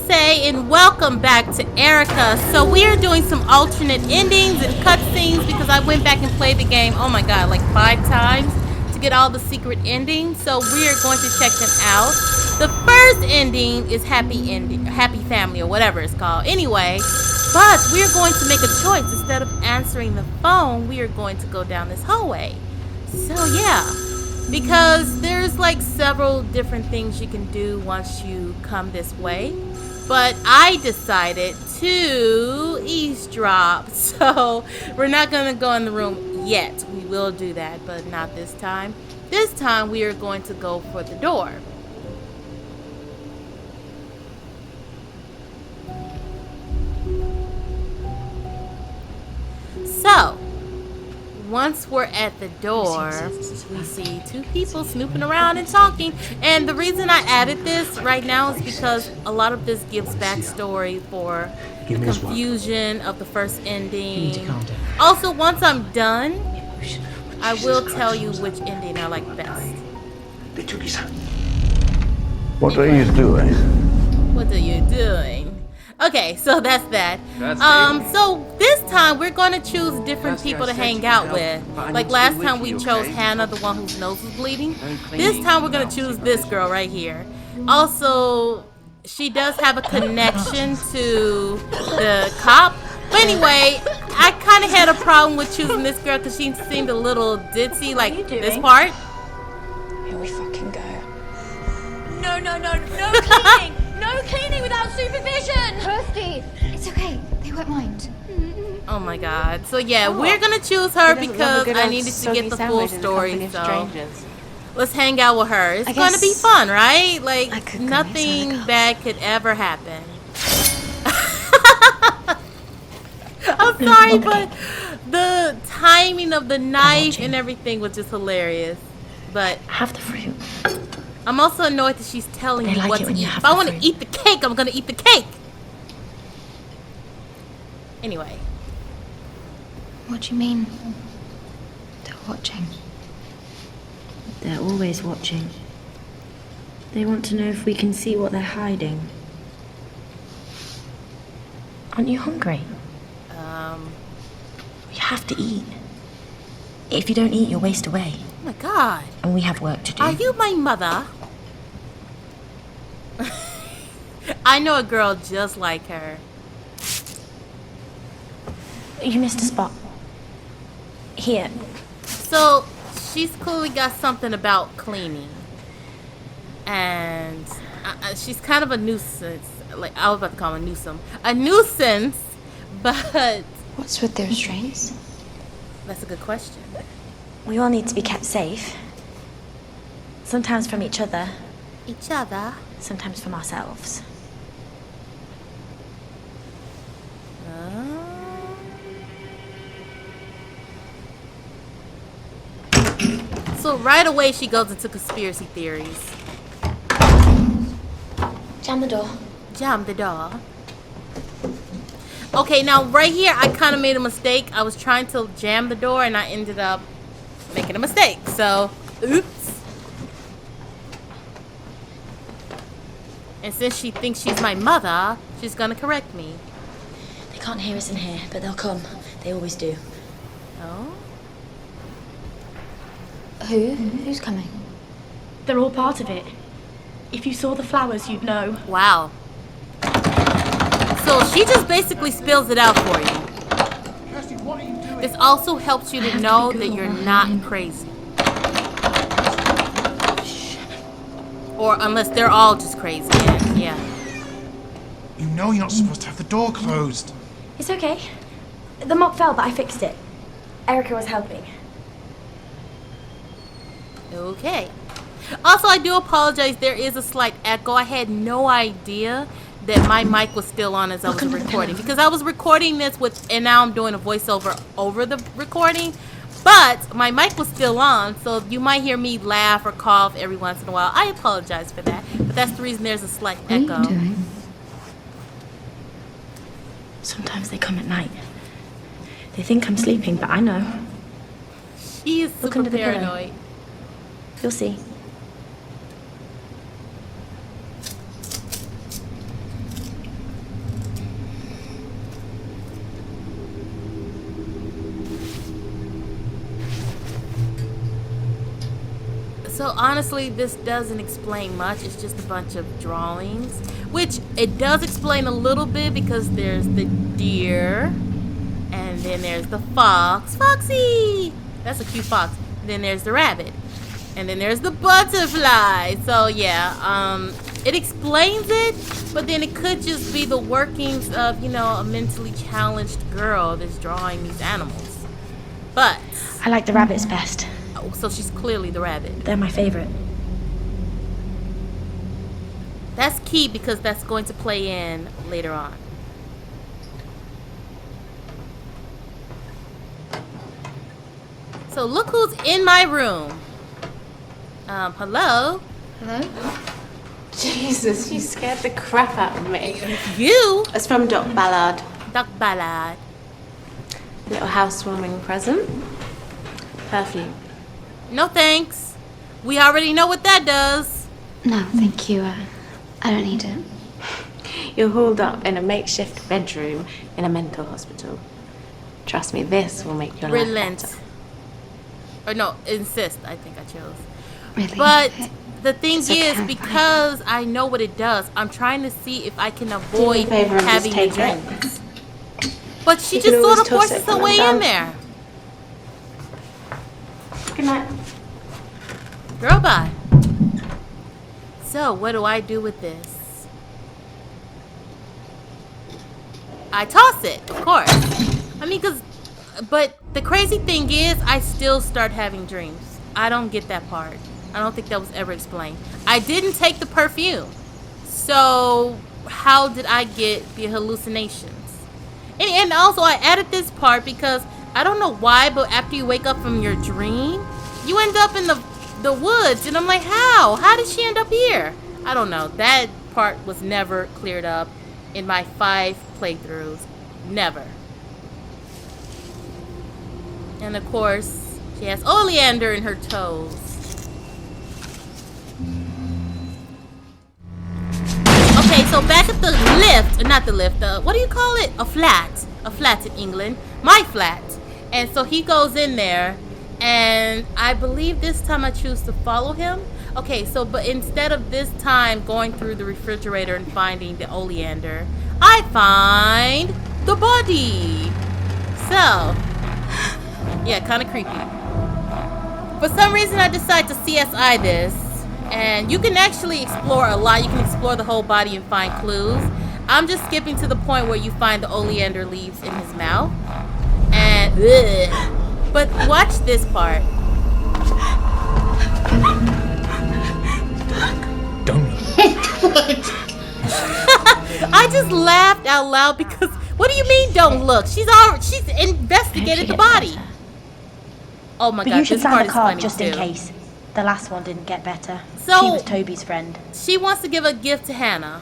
say, and welcome back to Erica. So we are doing some alternate endings and cutscenes because I went back and played the game, oh my god, like 5 times to get all the secret endings. So we are going to check them out. The first ending is happy ending, happy family, or whatever it's called. Anyway, but we are going to make a choice. Instead of answering the phone, we are going to go down this hallway. So yeah. Because there's like several different things you can do once you come this way. But I decided to eavesdrop. So we're not going to go in the room yet. We will do that, but not this time. This time we are going to go for the door. So once we're at the door, we see 2 people snooping around and talking. And the reason I added this right now is because a lot of this gives backstory for the confusion of the first ending. Also, once I'm done, I will tell you which ending I like best. What are you doing? What are you doing? Okay, so that's that. So this time we're gonna choose different people to hang out with. Like last time we chose Hannah, the one whose nose was bleeding. This time we're gonna choose this girl right here. Also, she does have a connection to the cop. But anyway, I kind of had a problem with choosing this girl because she seemed a little ditzy, like this part. Here we fucking go. No cleaning! No cleaning without supervision! Kirsty, it's okay. They won't mind. Oh my god. So yeah, we're gonna choose her because I needed to get the full story. So let's hang out with her. It's gonna be fun, right? Like nothing bad could ever happen. I'm sorry, but the timing of the knife and everything was just hilarious. But have the fruit. I'm also annoyed that she's telling me what to eat. If I want to eat the cake, I'm gonna eat the cake. Anyway. What do you mean? They're watching. They're always watching. They want to know if we can see what they're hiding. Aren't you hungry? You have to eat. If you don't eat, you'll waste away. Oh my god. And we have work to do. Are you my mother? I know a girl just like her. You missed a spot. Here. So, she's clearly got something about cleaning. And she's kind of a nuisance. Like, I was about to call her a nuisance. A nuisance, but... What's with the restraints? That's a good question. We all need to be kept safe. Sometimes from each other. Each other? Sometimes from ourselves. So right away she goes into conspiracy theories. Jam the door. Jam the door. Okay, now right here I kind of made a mistake. I was trying to jam the door and I ended up making a mistake. So, oops. And since she thinks she's my mother, she's gonna correct me. They can't hear us in here, but they'll come. They always do. Oh? Who's coming? They're all part of it. If you saw the flowers, you'd know. Wow. So she just basically spills it out for you. This also helps you to know that you're not crazy. Or unless they're all just crazy. Yeah. You know you're not supposed to have the door closed. It's okay. The mop fell, but I fixed it. Erica was helping. Okay. Also, I do apologize. There is a slight echo. I had no idea that my mic was still on as I was recording. Because I was recording this with, and now I'm doing a voiceover over the recording. But my mic was still on, so you might hear me laugh or cough every once in a while. I apologize for that. But that's the reason there's a slight echo. What are you doing? Sometimes they come at night. They think I'm sleeping, but I know. She is Look super under the pillow. paranoid. You'll see. So honestly, this doesn't explain much. It's just a bunch of drawings, which it does explain a little bit because there's the deer, and then there's the fox. Foxy! That's a cute fox. And then there's the rabbit. And then there's the butterfly. So yeah, it explains it, but then it could just be the workings of, you know, a mentally challenged girl that's drawing these animals. But I like the rabbits best. oh, so she's clearly the rabbit. They're my favorite. That's key because that's going to play in later on. So look who's in my room. Hello? Hello? Jesus, you scared the crap out of me. You? It's from Doc Ballard. Doc Ballard. Little housewarming present. Perfume. No thanks. We already know what that does. No, thank you. I don't need it. You're hauled up in a makeshift bedroom in a mental hospital. Trust me, this will make your life Relent. better. Or no, insist, I think I chose. Really? But the thing It's okay, is, I'm because I know what it does, I'm trying to see if I can avoid Do me a favour and having just the take it. dreams. But she You can just sort always of toss forces it her when way I'm in done. there. Good night. Girl, bye. So, what do I do with this? I toss it, of course. I mean, but the crazy thing is, I still start having dreams. I don't get that part. I don't think that was ever explained. I didn't take the perfume. So, how did I get the hallucinations? And also, I added this part because I don't know why, but after you wake up from your dream, you end up in the woods. And I'm like, how? How did she end up here? I don't know. That part was never cleared up in my 5 playthroughs. Never. And of course, she has oleander in her toes. Okay, so back at the lift, not the lift, what do you call it? A flat in England, my flat. And so he goes in there, and I believe this time I choose to follow him. Okay, so but instead of this time going through the refrigerator and finding the oleander, I find the body. So, yeah, kind of creepy. For some reason, I decided to CSI this. And you can actually explore a lot. You can explore the whole body and find clues. I'm just skipping to the point where you find the oleander leaves in his mouth. And, ugh. But watch this part. Don't. I just laughed out loud because, what do you mean don't look? She's investigated the body. Oh my But god, you should this sign part the is card funny just too. in case. The last one didn't get better. So- She was Toby's friend. She wants to give a gift to Hannah,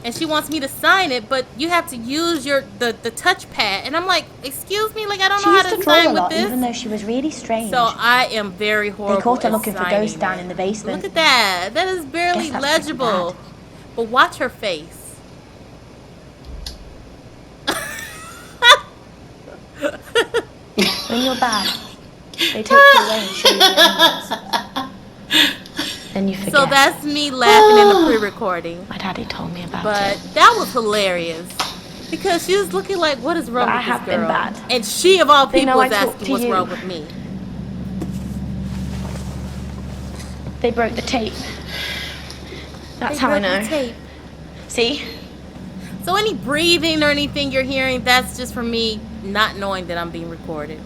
and she wants me to sign it, but you have to use the touchpad, and I'm like, excuse me, like I don't She know how used to to draw sign a with lot, this. even though she was really strange. So I am very horrible. They caught her at looking for signing ghosts down it. in the basement. Look at that. That is barely Guess that's pretty legible. bad. But watch her face. When you're bad, they take you away and show you the enemies. Then you forget. So that's me laughing in the pre-recording. My daddy told me about But it. that was hilarious. Because she was looking like, what is wrong But I with have this been girl? bad. And she, of all They people, know I was talk asking to what's you. wrong with me. They broke the tape. That's They how I broke the know. tape. See? So any breathing or anything you're hearing, that's just for me not knowing that I'm being recorded.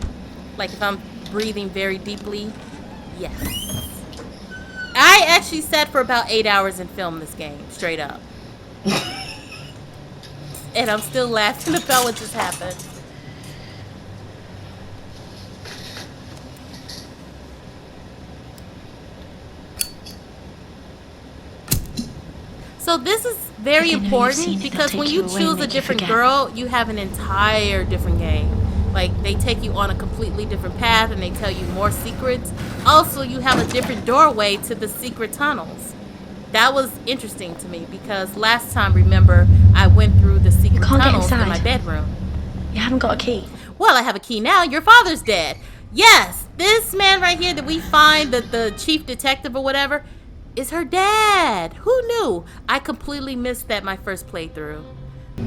Like if I'm breathing very deeply, yes. I actually sat for about 8 hours and filmed this game, straight up. And I'm still laughing about what just happened. So this is very If they know you've important seen it, they'll because when take you you away choose and a make you different forget. girl, you have an entire different game. Like they take you on a completely different path and they tell you more secrets. Also, you have a different doorway to the secret tunnels. That was interesting to me because last time, remember, I went through the secret can't get tunnels in inside. my bedroom. You haven't got a key. Well, I have a key now. Your father's dead. Yes, This man right here that we find, the chief detective or whatever, is her dad. Who knew? I completely missed that my first playthrough.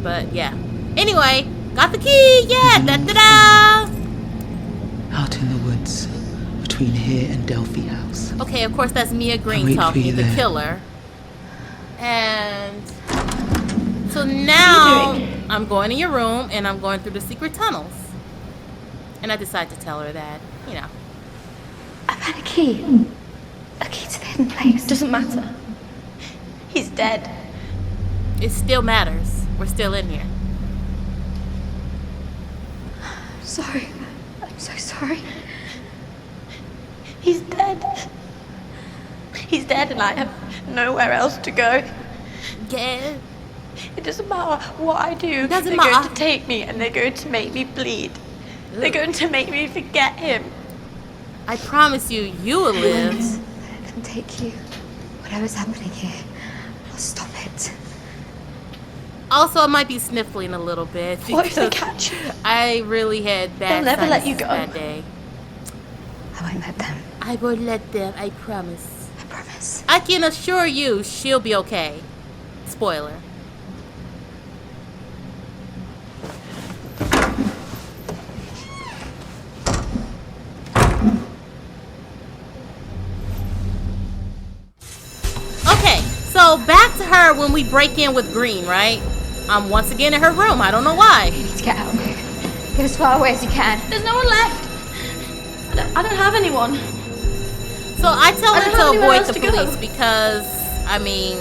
But yeah. Anyway, got the key. Yeah. Da-da-da. Out in the woods, between here and Delphi House. Okay, of course that's Mia I'll Green wait for talking, you the there. killer. And so now I'm going in your room and I'm going through the secret tunnels. And I decide to tell her that, you know. I've had a key. A key to the hidden place. Doesn't matter. He's dead. It still matters. We're still in here. Sorry. I'm so sorry. He's dead. He's dead and I have nowhere else to go. Yeah. It doesn't matter what I do. Doesn't they're matter. going to take me and they're going to make me bleed. They're going to make me forget him. I promise you, you will live. Let them take you. Whatever's happening here, I'll stop it. Also, I might be sniffling a little bit. What if they because catch you? I really had bad They'll never let you sinuses go. that day. I won't let them. I won't let them, I promise. I promise. I can assure you she'll be okay. Spoiler. Okay, so back to her when we break in with Green, right? I'm once again in her room. I don't know why. You need to get out of here. Get as far away as you can. There's no one left. I don't have anyone. So I tell I her don't have to anywhere avoid else the to go. police because, I mean,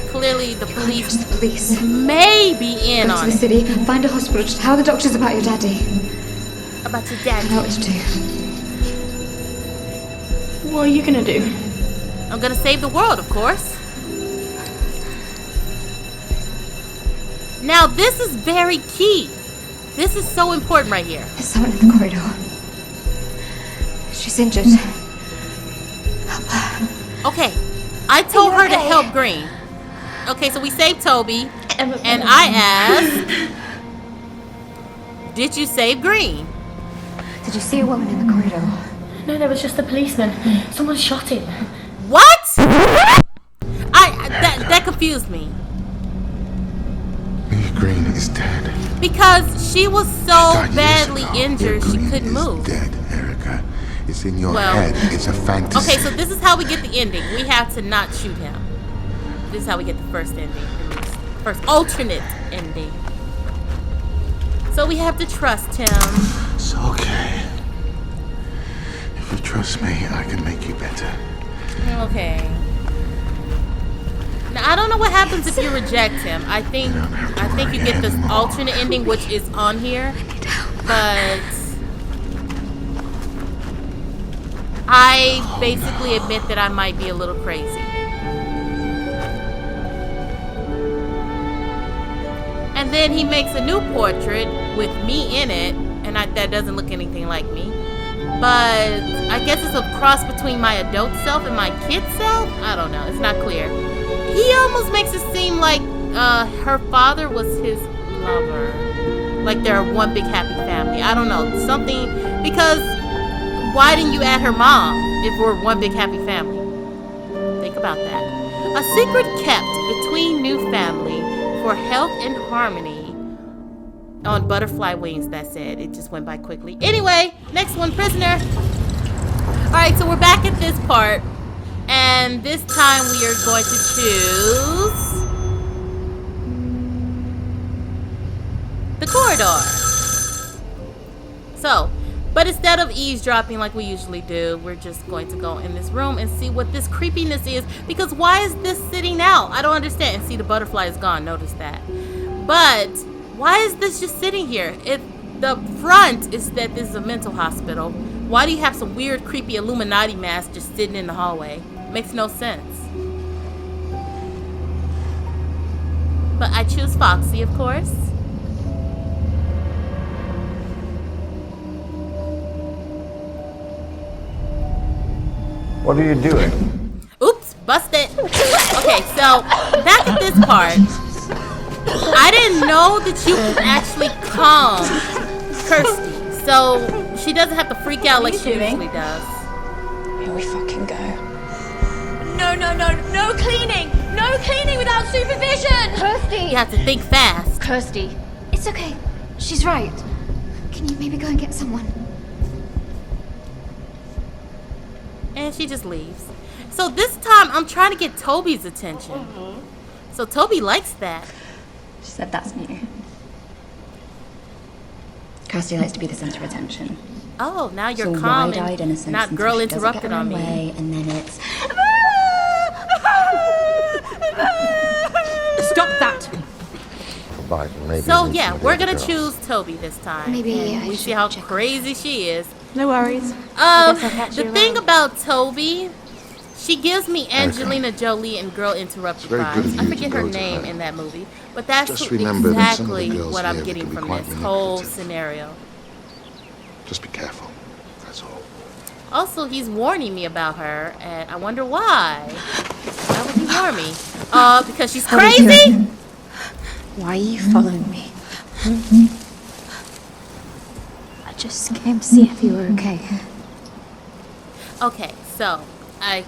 clearly the Can't police trust the police. may be in Go to on the it. city, find a hospital, just tell the doctors about your daddy. About your I know dad. what to do. What are you gonna do? I'm gonna save the world, of course. Now, this is very key. This is so important right here. There's someone in the corridor. She's injured. Help her. Okay, I told her to okay? help Green. Okay, so we saved Toby, Emma, and I asked, did you save Green? Did you see a woman in the corridor? No, there was just a policeman. Someone shot him. What? That confused me. Mia Green is dead. Because she was so Died years badly ago. injured Mia she Green couldn't is move. Dead, Erica. It's in your Well, head. It's a fantasy. Okay, so this is how we get the ending. We have to not shoot him. This is how we get the first ending. First alternate ending. So we have to trust him. It's okay. If you trust me, I can make you better. Okay. Now I don't know what happens if you reject him. I think you get this alternate ending, which is on here. But I basically admit that I might be a little crazy. And then he makes a new portrait with me in it, and that doesn't look anything like me. But I guess it's a cross between my adult self and my kid self? I don't know. It's not clear. He almost makes it seem like her father was his lover. Like they're one big happy family. I don't know. Something, because why didn't you add her mom if we're one big happy family? Think about that. A secret kept between new family for health and harmony. On butterfly wings, that said. It just went by quickly. Anyway, next one, prisoner. Alright, so we're back at this part. And this time we are going to choose the corridor. So, but instead of eavesdropping like we usually do, we're just going to go in this room and see what this creepiness is. Because why is this sitting out? I don't understand. And see, the butterfly is gone. Notice that. But why is this just sitting here? If the front is that this is a mental hospital, why do you have some weird, creepy Illuminati mask just sitting in the hallway? Makes no sense. But I choose Foxy, of course. What are you doing? Oops, busted. Okay, so back at this part. I didn't know that you can actually calm Kirsty. So she doesn't have to freak out like you she doing? usually does. Here we fucking go. No cleaning! No cleaning without supervision! Kirsty! You have to think fast. Kirsty. It's okay. She's right. Can you maybe go and get someone? And she just leaves. So this time, I'm trying to get Toby's attention. So Toby likes that. She said that's new. Kirsty likes to be the center of attention. Oh, now you're So calm wide-eyed and innocence not until girl she doesn't interrupted get her on me. way, and then it's Stop that! Right, maybe So we need yeah, some we're of the gonna girls. choose Toby this time. Maybe and I we should see how check on crazy she is. No worries. I guess I'll catch The you thing around. about Toby, she gives me Angelina Jolie and Girl Interrupted very good of vibes. I you forget to her go to name her. in that movie, but that's Just remember that some of the exactly girls what I'm here getting can be from quite this whole manipulative. scenario. Just be careful. That's all. Also, he's warning me about her, and I wonder why. Why would he warn me? Because she's How are you crazy? doing? Why are you following me? I just came to see if you were okay. Okay, so I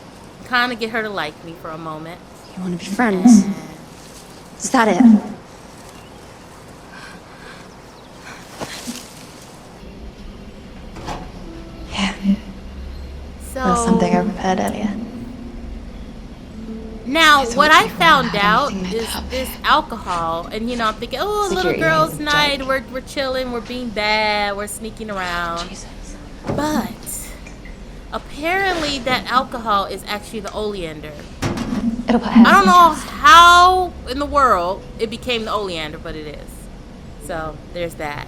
kind of get her to like me for a moment. You want to be friends? Is that it? Yeah. So That was something I prepared earlier. now, thought what I you found had out anything is like that. this alcohol, and I'm thinking, oh, a little Security girls' is a night. joke. We're chilling, we're being bad, we're sneaking around. Jesus. But apparently, that alcohol is actually the oleander. It'll put I don't know how in the world it became the oleander, but it is. So there's that.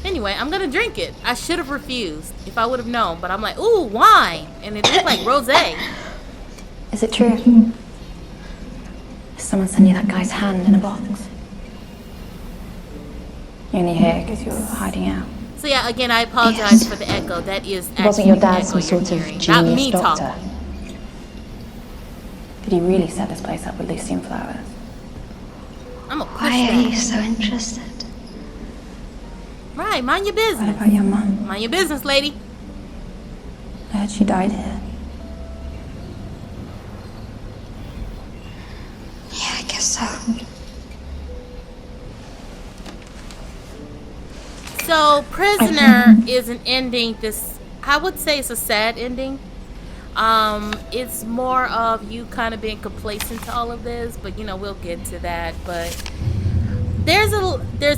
Anyway, I'm gonna drink it. I should have refused if I would have known, but I'm like, ooh, wine, and it looked like rosé. Is it true? Someone sent you that guy's hand in a box. you're only here because you're hiding out. So yeah, again, I apologize Yes. for the echo. That is actually Wasn't your the dad echo some you're sort of hearing, not genius me doctor? talking. Did he really set this place up with Lucy and flowers? I'm a push Why are you that. so interested? Right, mind your What business. about your mum? Mind your business, lady. I heard she died here. Yeah, I guess so. So, Prisoner is an ending. This, I would say, it's a sad ending. It's more of you kind of being complacent to all of this, but we'll get to that. But there's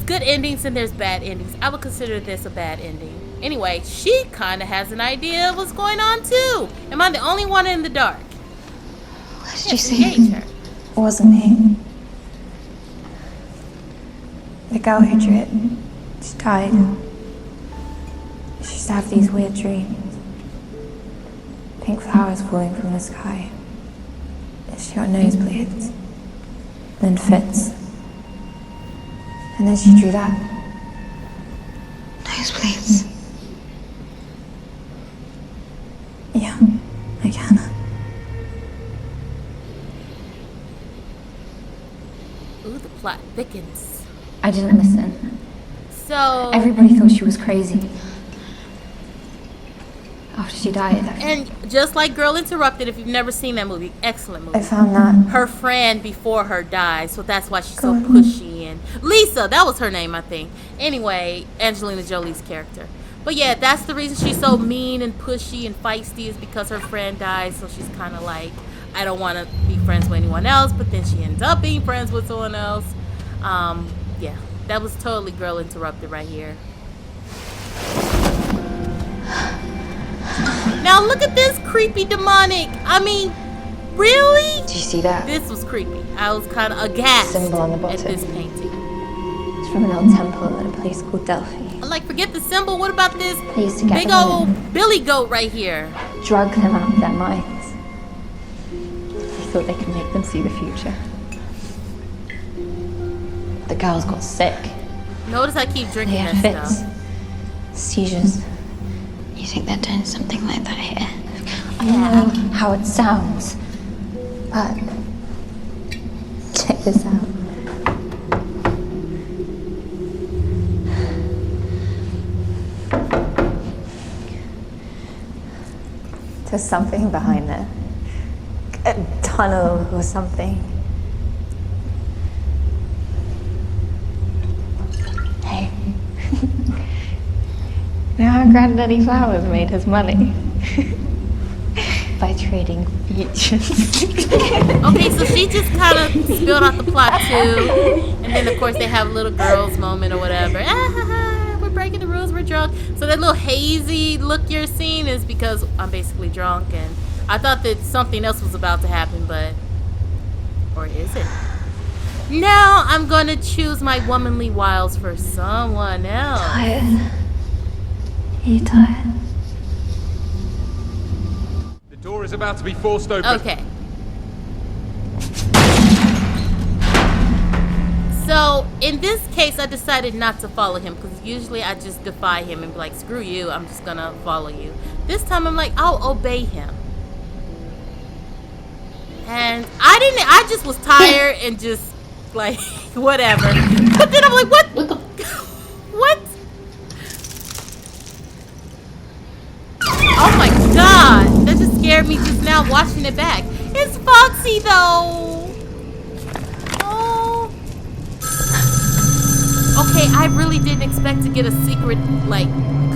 good endings and there's bad endings. I would consider this a bad ending. Anyway, she kind of has an idea of what's going on too. Am I the only one in the dark? What did you Yes, see? engage her. It wasn't me. The girl who drew it, she died. She used to have these weird dreams. Pink flowers falling from the sky. She got nosebleeds. Then fits. And then she drew that. Nosebleeds. Yeah, I can. Ooh, the plot thickens. I didn't listen. So, Everybody thought she was crazy. After she died, and just like Girl Interrupted, if you've never seen that movie, excellent movie. I found that. Her friend before her died, so that's why she's so pushy. And Lisa, that was her name, I think. Anyway, Angelina Jolie's character. But yeah, that's the reason she's so mean and pushy and feisty, is because her friend died. So she's kind of like, I don't want to be friends with anyone else. But then she ends up being friends with someone else. Yeah, that was totally Girl Interrupted right here. Now look at this creepy demonic. I mean, really? Do you see that? This was creepy. I was kind of aghast Symbol on the at bottom. this painting. It's from an old temple at a place called Delphi. I'm like, forget the symbol. What about this They used to get big them old billy goat right here? drug them out of their minds. They thought they could make them see the future. The girls got sick. Notice I keep They drinking had that fits, stuff. seizures. You think they're doing something like that here? I know how it sounds, but check this out. There's something behind there. A tunnel or something. Hey. You know how Granddaddy Flowers made his money? By trading futures. Okay, so she just kind of spilled out the plot too, and then of course they have a little girls moment or whatever. We're breaking the rules, we're drunk. So that little hazy look you're seeing is because I'm basically drunk, and I thought that something else was about to happen, but or is it? Now I'm gonna choose my womanly wiles for someone else. Tired. Are you tired? The door is about to be forced open. Okay. So, in this case, I decided not to follow him because usually I just defy him and be like, screw you, I'm just gonna follow you. This time I'm like, I'll obey him. And I just was tired and just like, whatever. But then I'm like, what? What? Oh my god, that just scared me just now watching it back. It's Foxy though. Oh. Okay, I really didn't expect to get a secret like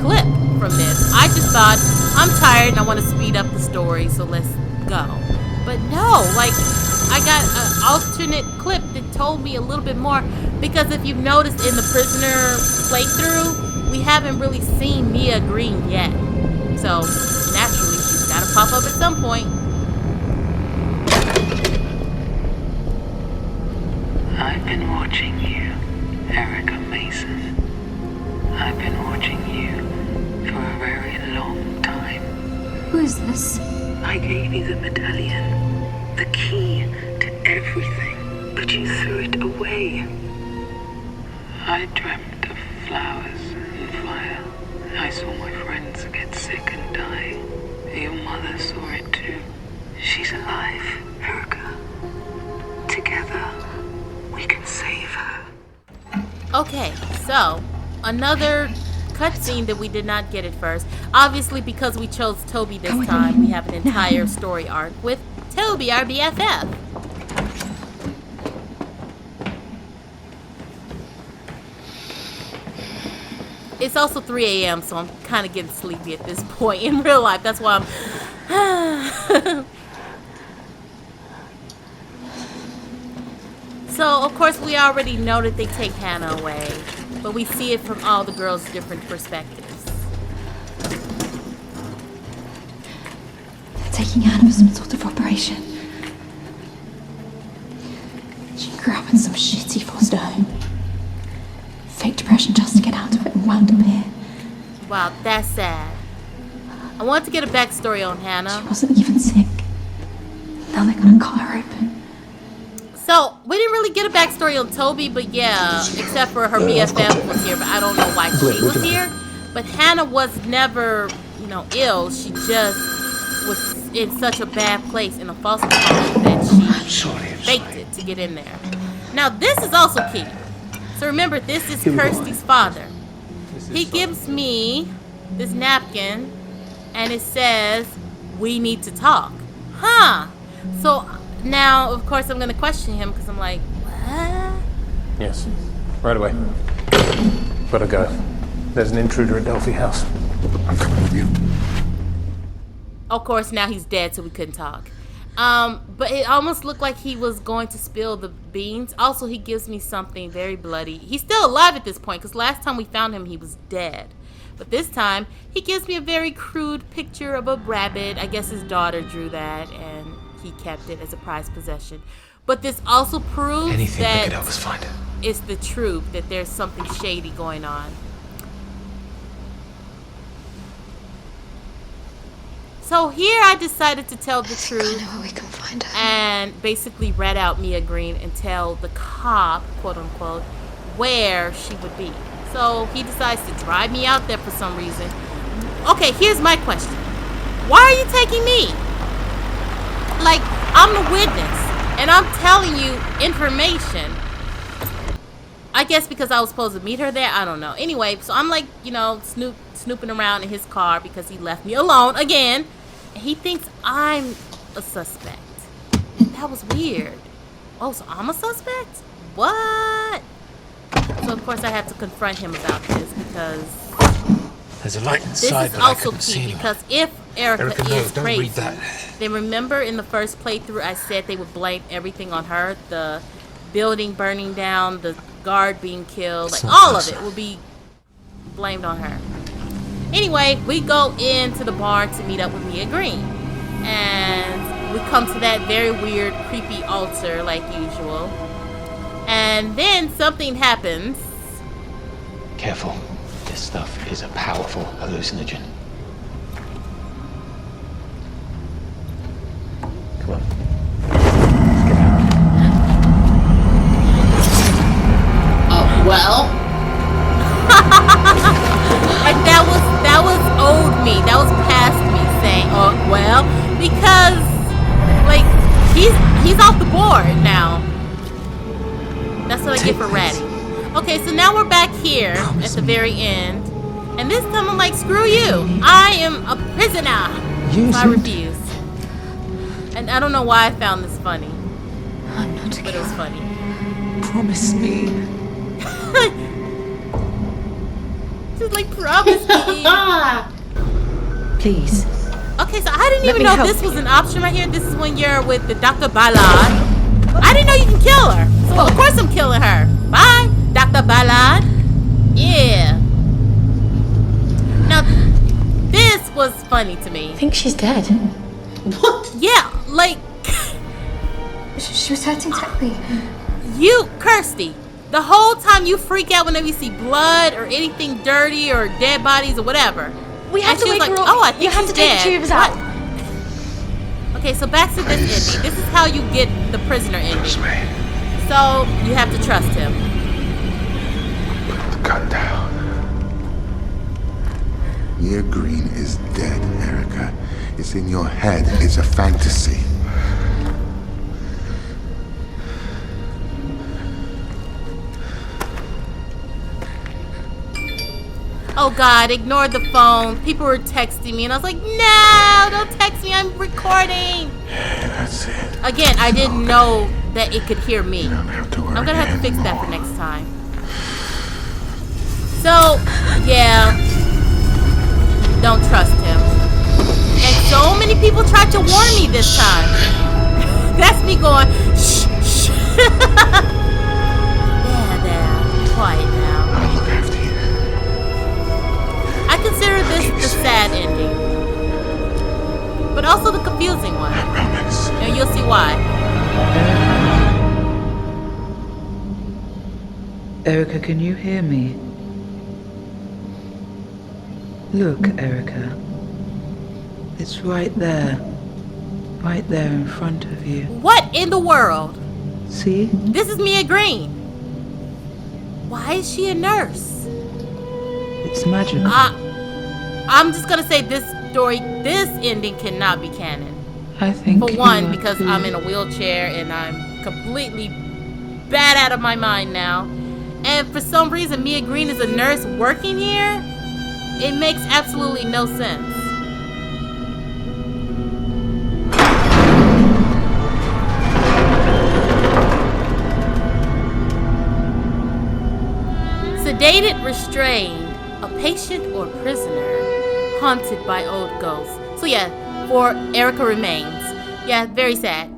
clip from this. I just thought I'm tired and I want to speed up the story, so let's go. But no, like I got an alternate clip that told me a little bit more, because if you've noticed in the prisoner playthrough, we haven't really seen Mia Green yet. So, naturally, she's got to pop up at some point. I've been watching you, Erica Mason. I've been watching you for a very long time. Who is this? I gave you the medallion, the key to everything, but you threw it away. I dreamt of flowers and fire. I saw my friends get sick and die. Your mother saw it too. She's alive, Erica. Together, we can save her. Okay, so another cutscene that we did not get at first. Obviously, because we chose Toby this time, we have an entire story arc with Toby, our BFF. It's also 3 a.m., so I'm kind of getting sleepy at this point in real life. That's why I'm... So, of course, we already know that they take Hannah away, but we see it from all the girls' different perspectives. They're taking Hannah for some sort of operation. She grew up in some shitty foster home. Fake depression just to get out of it and wound up here. Wow, that's sad. I want to get a backstory on Hannah. She wasn't even sick. Now they're gonna cut her open. So, we didn't really get a backstory on Toby, but yeah, except for her BFF was here, but I don't know why she was here. But Hannah was never, you know, ill. She just was in such a bad place in a foster home that she faked it to get in there. Now, this is also key. So remember, this is Kirsty's father. He gives me this napkin, and it says, we need to talk. Huh. So now, of course, I'm going to question him because I'm like, what? Yes, right away. Gotta go. There's an intruder at Delphi House. I'm coming with you. Of course, now he's dead, so we couldn't talk. But it almost looked like he was going to spill the beans. Also, he gives me something very bloody. He's still alive at this point, because last time we found him, he was dead. But this time, he gives me a very crude picture of a rabbit. I guess his daughter drew that, and he kept it as a prized possession. But this also proves Anything that could that help us find it. it's the truth, that there's something shady going on. So here I decided to tell the truth Where we can find her. and basically rat out Mia Green and tell the cop, quote unquote, where she would be. So he decides to drive me out there for some reason. Okay, here's my question. Why are you taking me? Like, I'm the witness and I'm telling you information. I guess because I was supposed to meet her there. I don't know. Anyway, so I'm like, you know, snooping around in his car because he left me alone again. He thinks I'm a suspect. That was weird. Oh, so I'm a suspect? What? So of course I have to confront him about this because There's a light this inside, is but I also couldn't see key anyone. because if Erica no, is don't read crazy, that. then remember in the first playthrough I said they would blame everything on her. The building burning down, the guard being killed, like all of it will be blamed on her. Anyway, we go into the barn to meet up with Mia Green. And we come to that very weird, creepy altar like usual. And then something happens. Careful. This stuff is a powerful hallucinogen. Come on. Oh, well. And that was old me. That was past me saying, oh, well, because, like, he's off the board now. That's what I get for ratting. Okay, so now we're back here at the very end. And this time I'm like, screw you. I am a prisoner. So I refuse. And I don't know why I found this funny. I'm not a But it was funny. Promise me. Just like, promise me. Please. Okay, so I didn't Let even me know help this was an option right here. This is when you're with the Dr. Ballard. I didn't know you can kill her. So of course I'm killing her. Bye, Dr. Ballard. Yeah. Now, this was funny to me. I think she's dead. What? Yeah, like, She was hurting terribly. you, Kirsty, the whole time you freak out whenever you see blood or anything dirty or dead bodies or whatever. We have And to she was wake like, her up. oh, I think You have she's to take dead. the tubes What? out. Okay, so back to this ending. This is how you get the prisoner ending. Trust me. So you have to trust him. Put the gun down. Mia Green is dead, Erica. It's in your head. It's a fantasy. Oh God, ignore the phone. People were texting me and I was like, no, don't text me, I'm recording. That's it. Again, I didn't know that it could hear me. You don't have to worry I'm gonna have to fix that anymore. for next time. So, yeah, don't trust him. And so many people tried to warn me this time. That's me going, shh, shh. There, quiet now. I'll look after you. I consider this the sad ending, but also the confusing one. I promise. And you'll see why. Erica, can you hear me? Look, Erica. It's right there. Right there in front of you. What in the world? See? This is Mia Green. Why is she a nurse? It's magical. I'm just gonna say this story, this ending cannot be canon. I think For you one, are because too. I'm in a wheelchair and I'm completely bad out of my mind now. And for some reason, Mia Green is a nurse working here. It makes absolutely no sense. Sedated, restrained, a patient or prisoner, haunted by old ghosts. So yeah, for Erica Remains. Yeah, very sad.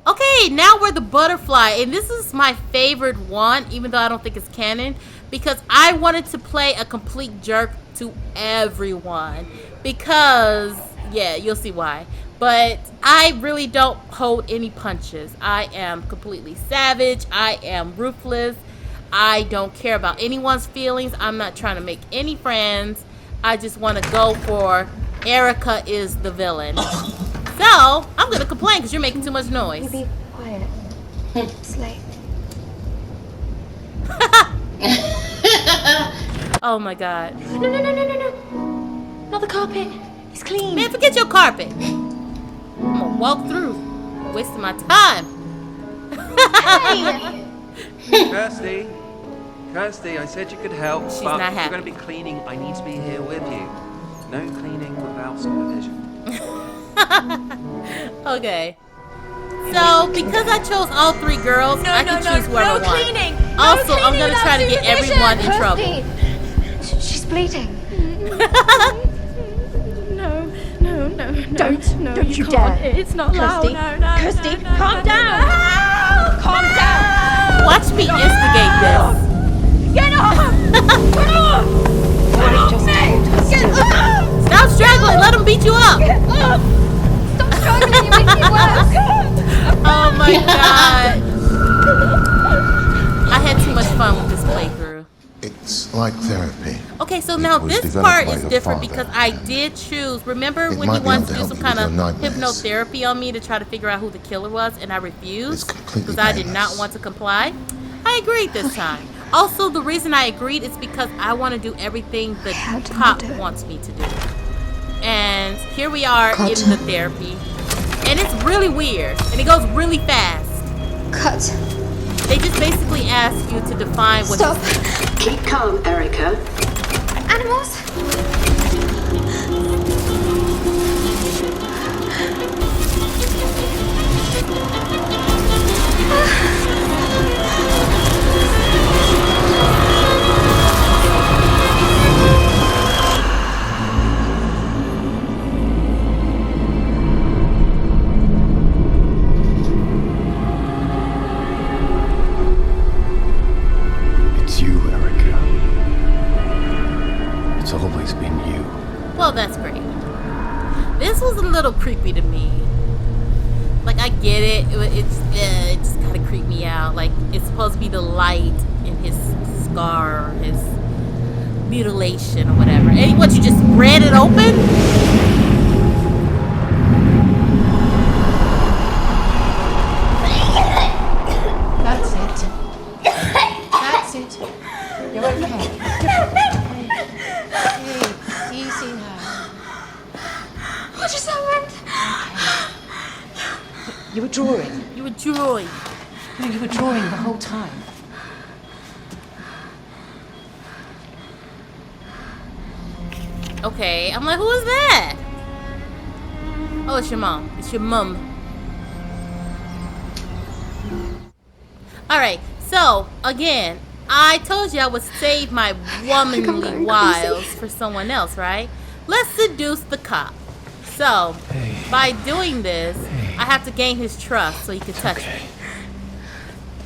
Okay, now we're the butterfly, and this is my favorite one, even though I don't think it's canon, because I wanted to play a complete jerk to everyone. Because, yeah, you'll see why. But I really don't hold any punches. I am completely savage. I am ruthless. I don't care about anyone's feelings. I'm not trying to make any friends. I just want to go for Erica is the villain. So, I'm going to complain because you're making too much noise. You be quiet. It's late. Oh my God. No. Not the carpet. It's clean. Man, forget your carpet. I'm going to walk through. Wasting my time. Kirsty, Kirsty, I said you could help, She's but not if you're happy. going to be cleaning, I need to be here with you. No cleaning without supervision. Okay. So, because I chose all 3 girls, I can choose whoever I want. cleaning. Also, I'm gonna try to get everyone in trouble. She's bleeding. No. Don't you can't. dare. It's not allowed. Kirsty, No. Kirsty, calm down. Calm down. Watch me instigate this. Get off! Get off! I just told us Get to. off! Stop struggling. Let them beat you up. Get off! Stop struggling, you're making it worse. Oh my god. I had too much fun with this playthrough. It's like therapy. Okay, so now was this developed part by is your different father. because I did choose. Remember It when might he be wanted able to to do help some you kind with of your nightmares. hypnotherapy on me to try to figure out who the killer was, and I refused completely because I did not painless. want to comply? I agreed this time. Also, the reason I agreed is because I want to do everything the cop wants me to do. And here we are in the therapy. And it's really weird. And it goes really fast. Cut. They just basically ask you to define what Stop. Keep calm, Erica. Animals? It's you, Erica. It's always been you. Well, that's great. This was a little creepy to me. Like, I get it. It just kind of creeped me out. Like, it's supposed to be the light in his scar, or his mutilation, or whatever. And what, you just read it open? That's it. That's it. You're okay. Hey, easy now. What just happened? You were drawing. You were drawing. No, you were drawing the whole time. Okay, I'm like, who is that? Oh, it's your mom. It's your mum. Alright, so, again, I told you I would save my womanly wiles for someone else, right? Let's seduce the cop. So, by doing this, I have to gain his trust so he can touch me.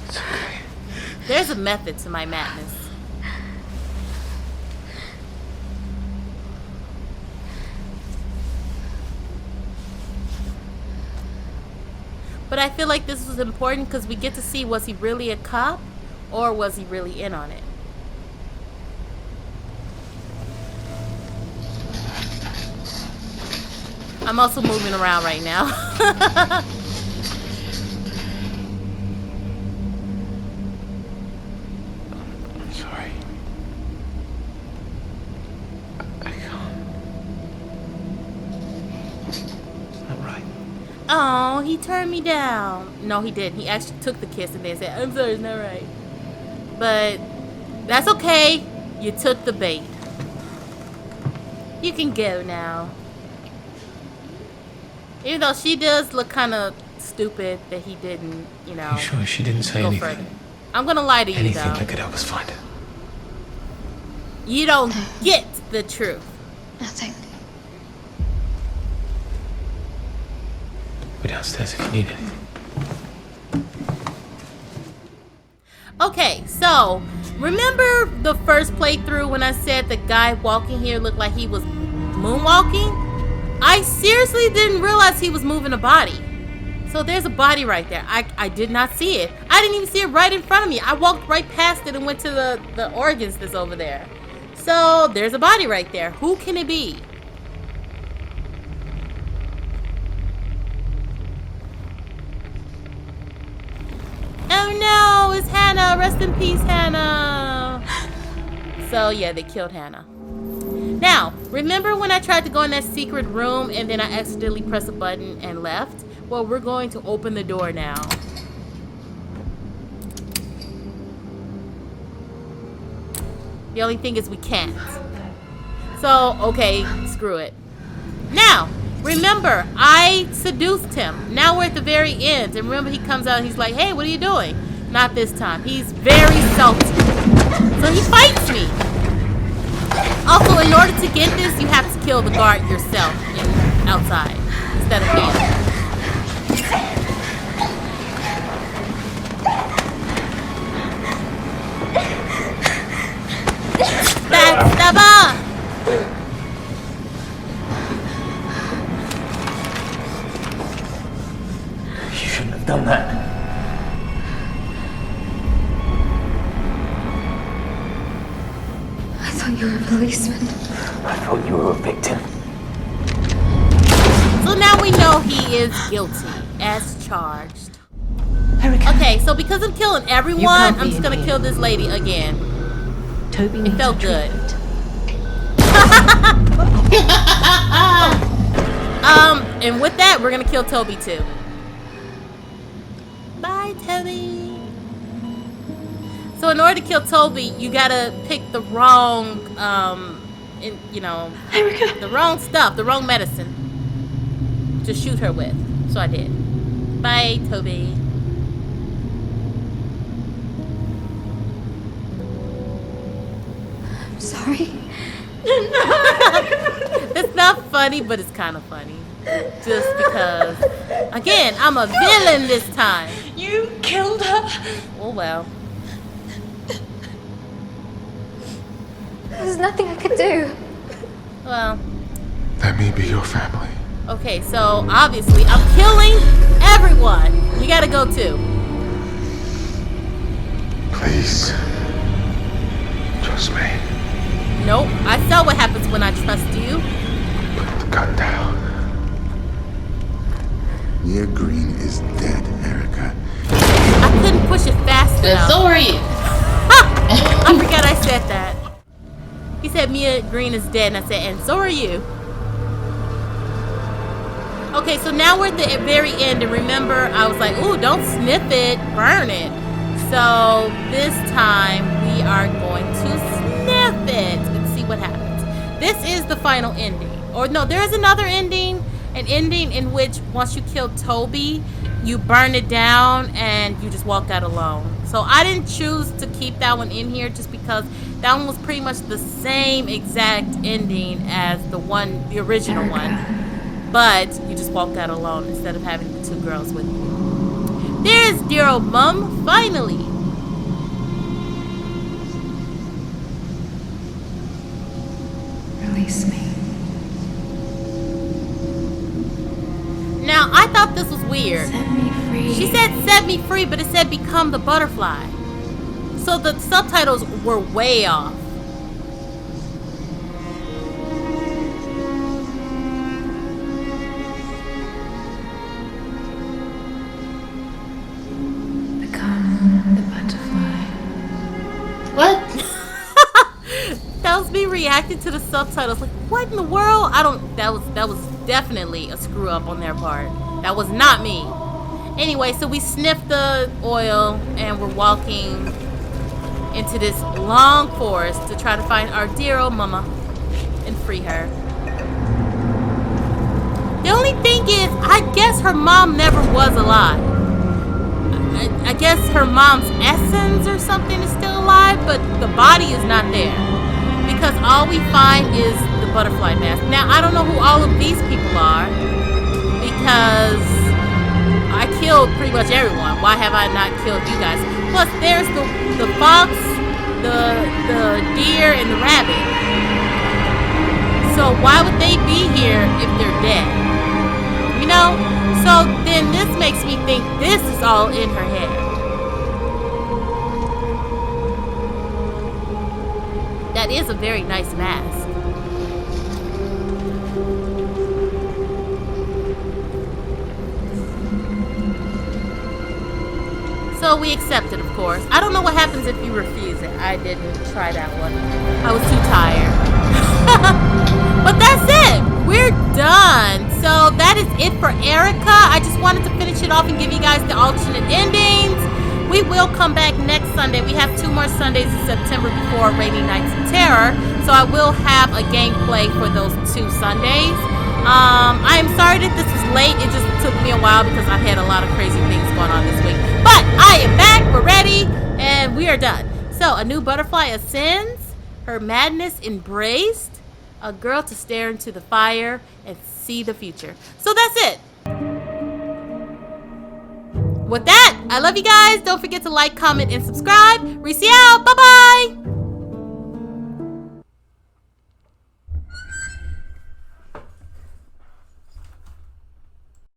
It's okay. There's a method to my madness. But I feel like this was important because we get to see, was he really a cop or was he really in on it? I'm also moving around right now. I'm sorry. I can't. It's not right. Oh, he turned me down. No, he didn't. He actually took the kiss and then said, I'm sorry, it's not right. But that's okay. You took the bait. You can go now. Even though she does look kind of stupid that he didn't, you know. You sure she didn't say go anything? further. I'm gonna lie to you Anything though. that could help us find her. You don't get the truth. Nothing. We're downstairs if you need anything. Okay, so remember the first playthrough when I said the guy walking here looked like he was moonwalking? I seriously didn't realize he was moving a body. So there's a body right there. I did not see it. I didn't even see it right in front of me. I walked right past it and went to the organs that's over there. So there's a body right there. Who can it be? Oh no, it's Hannah. Rest in peace, Hannah. So yeah, they killed Hannah. Now, remember when I tried to go in that secret room and then I accidentally pressed a button and left? Well, we're going to open the door now. The only thing is we can't. So, okay, screw it. Now, remember, I seduced him. Now we're at the very end. And remember, he comes out and he's like, hey, what are you doing? Not this time. He's very salty. So he fights me. Also, in order to get this, you have to kill the guard yourself outside instead of me. Backstabber! You shouldn't have done that. I thought you were a policeman. I thought you were a victim. So now we know he is guilty as charged. Okay, so because I'm killing everyone, I'm just gonna kill this lady again. Toby it felt good. And with that, we're gonna kill Toby too. Bye, Toby. So in order to kill Toby, you gotta pick the wrong, the wrong stuff, the wrong medicine to shoot her with. So I did. Bye, Toby. I'm sorry. It's not funny, but it's kind of funny. Just because, again, I'm a villain this time. You killed her. Oh well. There's nothing I could do. Well. Let me be your family. Okay, so obviously I'm killing everyone. You gotta go too. Please. Trust me. Nope. I saw what happens when I trust you. Put the gun down. Mia Green is dead, Erica. I couldn't push it fast enough. So are you. I forgot I said that. He said Mia Green is dead, and I said, and so are you. Okay, so now we're at the very end, and remember, I was like, ooh, don't sniff it, burn it. So this time, we are going to sniff it and see what happens. This is the final ending. Or no, there is another ending. An ending in which once you kill Toby, you burn it down and you just walk out alone. So I didn't choose to keep that one in here just because that one was pretty much the same exact ending as the original one. But you just walked out alone instead of having the two girls with you. There's dear old mum, finally. Release me. Now, I thought this was weird. Set me free. She said set me free, but it said become the butterfly. So the subtitles were way off. Become the butterfly. What? That was me reacting to the subtitles. Like, what in the world? That was definitely a screw up on their part. That was not me. Anyway, so we sniffed the oil and we're walking into this long forest to try to find our dear old mama and free her. The only thing is, I guess her mom never was alive. I guess her mom's essence or something is still alive, but the body is not there. Because all we find is the butterfly mask. Now, I don't know who all of these people are. Because I killed pretty much everyone. Why have I not killed you guys? Plus, there's the fox, the deer, and the rabbit. So why would they be here if they're dead? You know? So then this makes me think this is all in her head. That is a very nice mask. So we accept it, of course. I don't know what happens if you refuse it. I didn't try that one. I was too tired. But that's it. We're done. So that is it for Erica. I just wanted to finish it off and give you guys the alternate endings. We will come back next Sunday. We have 2 more Sundays in September before Rainy Nights of Terror. So I will have a gameplay for those 2 Sundays. I am sorry that this was late. It just took me a while because I've had a lot of crazy things going on this week. But I am back. We're ready. And we are done. So a new butterfly ascends. Her madness embraced. A girl to stare into the fire and see the future. So that's it. With that, I love you guys. Don't forget to like, comment, and subscribe. Reese out. Bye-bye.